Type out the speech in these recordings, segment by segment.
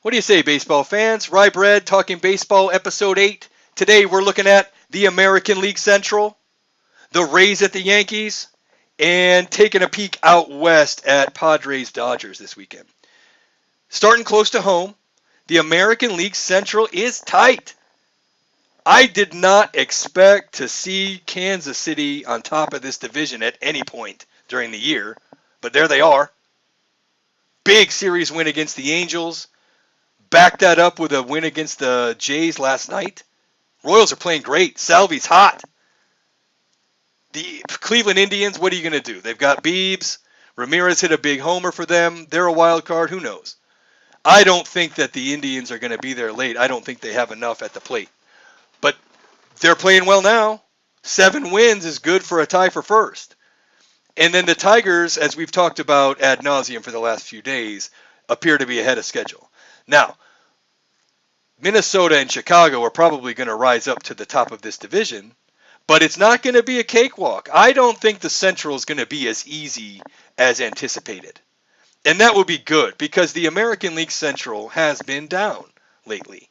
What do you say, baseball fans? Rye Bread talking baseball, episode 8. Today we're looking at the American League Central, the Rays at the Yankees, and taking a peek out west at Padres Dodgers this weekend. Starting close to home, the American League Central is tight. I did not expect to see Kansas City on top of this division at any point during the year, but there they are. Big series win against the Angels. Back that up with a win against the Jays last night. Royals are playing great. Salvi's hot. The Cleveland Indians, what are you going to do? They've got Biebs. Ramirez hit a big homer for them. They're a wild card. Who knows? I don't think that the Indians are going to be there late. I don't think they have enough at the plate. But they're playing well now. 7 wins is good for a tie for first. And then the Tigers, as we've talked about ad nauseum for the last few days, appear to be ahead of schedule. Now, Minnesota and Chicago are probably going to rise up to the top of this division, but it's not going to be a cakewalk. I don't think the Central is going to be as easy as anticipated. And that would be good because the American League Central has been down lately.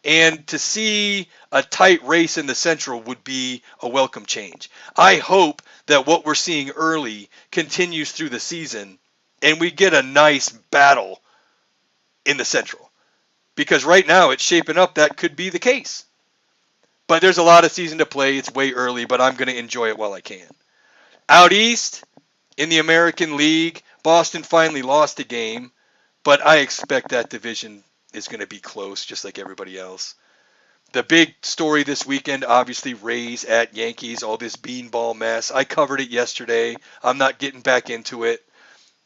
And to see a tight race in the Central would be a welcome change. I hope that what we're seeing early continues through the season and we get a nice battle in the Central. Because right now it's shaping up that could be the case. But there's a lot of season to play. It's way early, but I'm going to enjoy it while I can. Out east, in the American League, Boston finally lost a game, but I expect that division is going to be close, just like everybody else. The big story this weekend, obviously, Rays at Yankees, all this beanball mess. I covered it yesterday. I'm not getting back into it.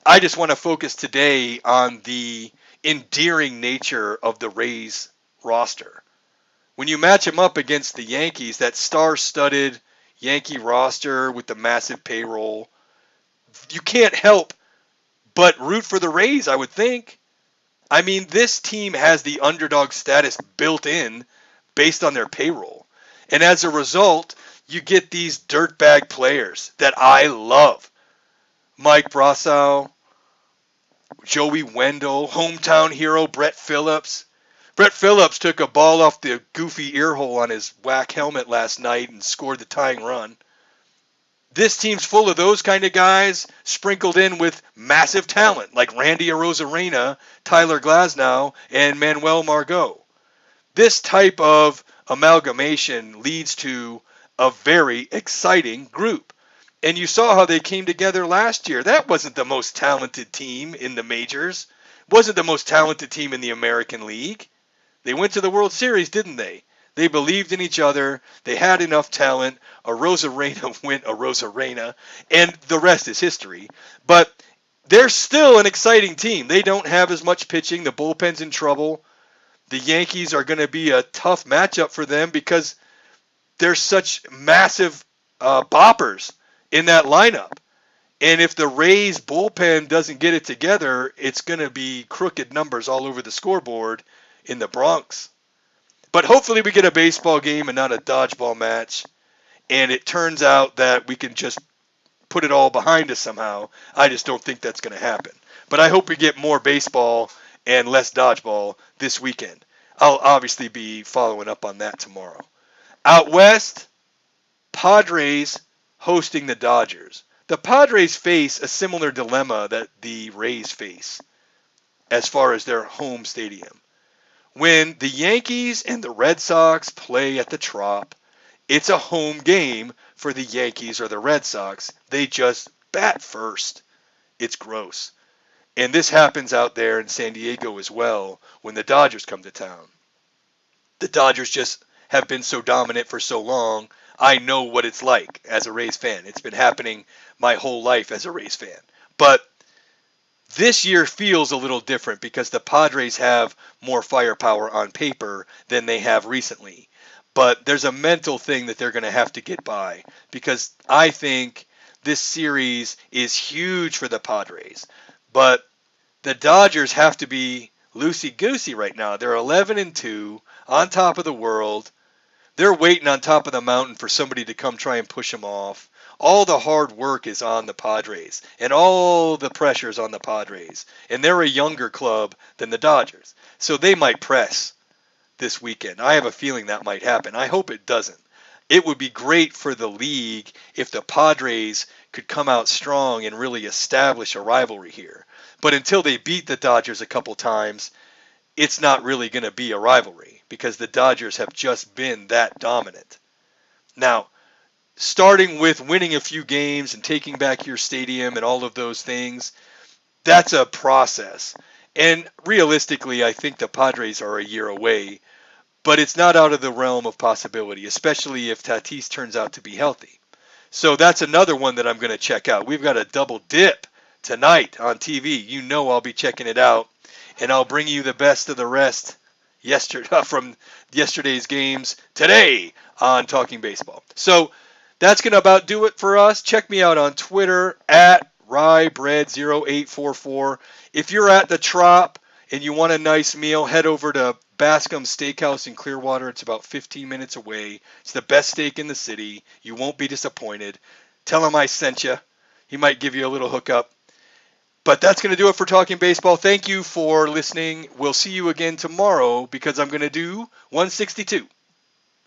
I just want to focus today on the endearing nature of the Rays roster. When you match them up against the Yankees, that star-studded Yankee roster with the massive payroll, you can't help but root for the Rays, I would think. I mean, this team has the underdog status built in based on their payroll. And as a result, you get these dirtbag players that I love. Mike Brosseau, Joey Wendell, hometown hero Brett Phillips. Brett Phillips took a ball off the goofy earhole on his whack helmet last night and scored the tying run. This team's full of those kind of guys sprinkled in with massive talent like Randy Arozarena, Tyler Glasnow, and Manuel Margot. This type of amalgamation leads to a very exciting group. And you saw how they came together last year. That wasn't the most talented team in the majors. Wasn't the most talented team in the American League. They went to the World Series, didn't they? They believed in each other. They had enough talent. Arozarena went Arozarena, and the rest is history. But they're still an exciting team. They don't have as much pitching. The bullpen's in trouble. The Yankees are going to be a tough matchup for them because they're such massive boppers in that lineup. And if the Rays bullpen doesn't get it together, it's going to be crooked numbers all over the scoreboard in the Bronx. But hopefully we get a baseball game and not a dodgeball match. And it turns out that we can just put it all behind us somehow. I just don't think that's going to happen. But I hope we get more baseball and less dodgeball this weekend. I'll obviously be following up on that tomorrow. Out west, Padres hosting the Dodgers. The Padres face a similar dilemma that the Rays face as far as their home stadium. When the Yankees and the Red Sox play at the Trop, it's a home game for the Yankees or the Red Sox. They just bat first. It's gross. And this happens out there in San Diego as well when the Dodgers come to town. The Dodgers just have been so dominant for so long. I know what it's like as a Rays fan. It's been happening my whole life as a Rays fan. But this year feels a little different because the Padres have more firepower on paper than they have recently. But there's a mental thing that they're going to have to get by because I think this series is huge for the Padres. But the Dodgers have to be loosey-goosey right now. They're 11-2, on top of the world. They're waiting on top of the mountain for somebody to come try and push them off. all the hard work is on the Padres, and all the pressure is on the Padres. And they're a younger club than the Dodgers. So they might press this weekend. I have a feeling that might happen. I hope it doesn't. It would be great for the league if the Padres could come out strong and really establish a rivalry here. But until they beat the Dodgers a couple times, it's not really going to be a rivalry because the Dodgers have just been that dominant. Now, starting with winning a few games and taking back your stadium and all of those things, that's a process. And realistically, I think the Padres are a year away, but it's not out of the realm of possibility, especially if Tatis turns out to be healthy. So that's another one that I'm going to check out. We've got a double dip tonight on TV. You know I'll be checking it out, and I'll bring you the best of the rest from yesterday's games today on Talking Baseball. So that's going to about do it for us. Check me out on Twitter at RyeBread0844. If you're at the Trop and you want a nice meal, head over to Bascom Steakhouse in Clearwater. It's about 15 minutes away. It's the best steak in the city. You won't be disappointed. Tell him I sent you. He might give you a little hookup. But that's going to do it for Talking Baseball. Thank you for listening. We'll see you again tomorrow because I'm going to do 162.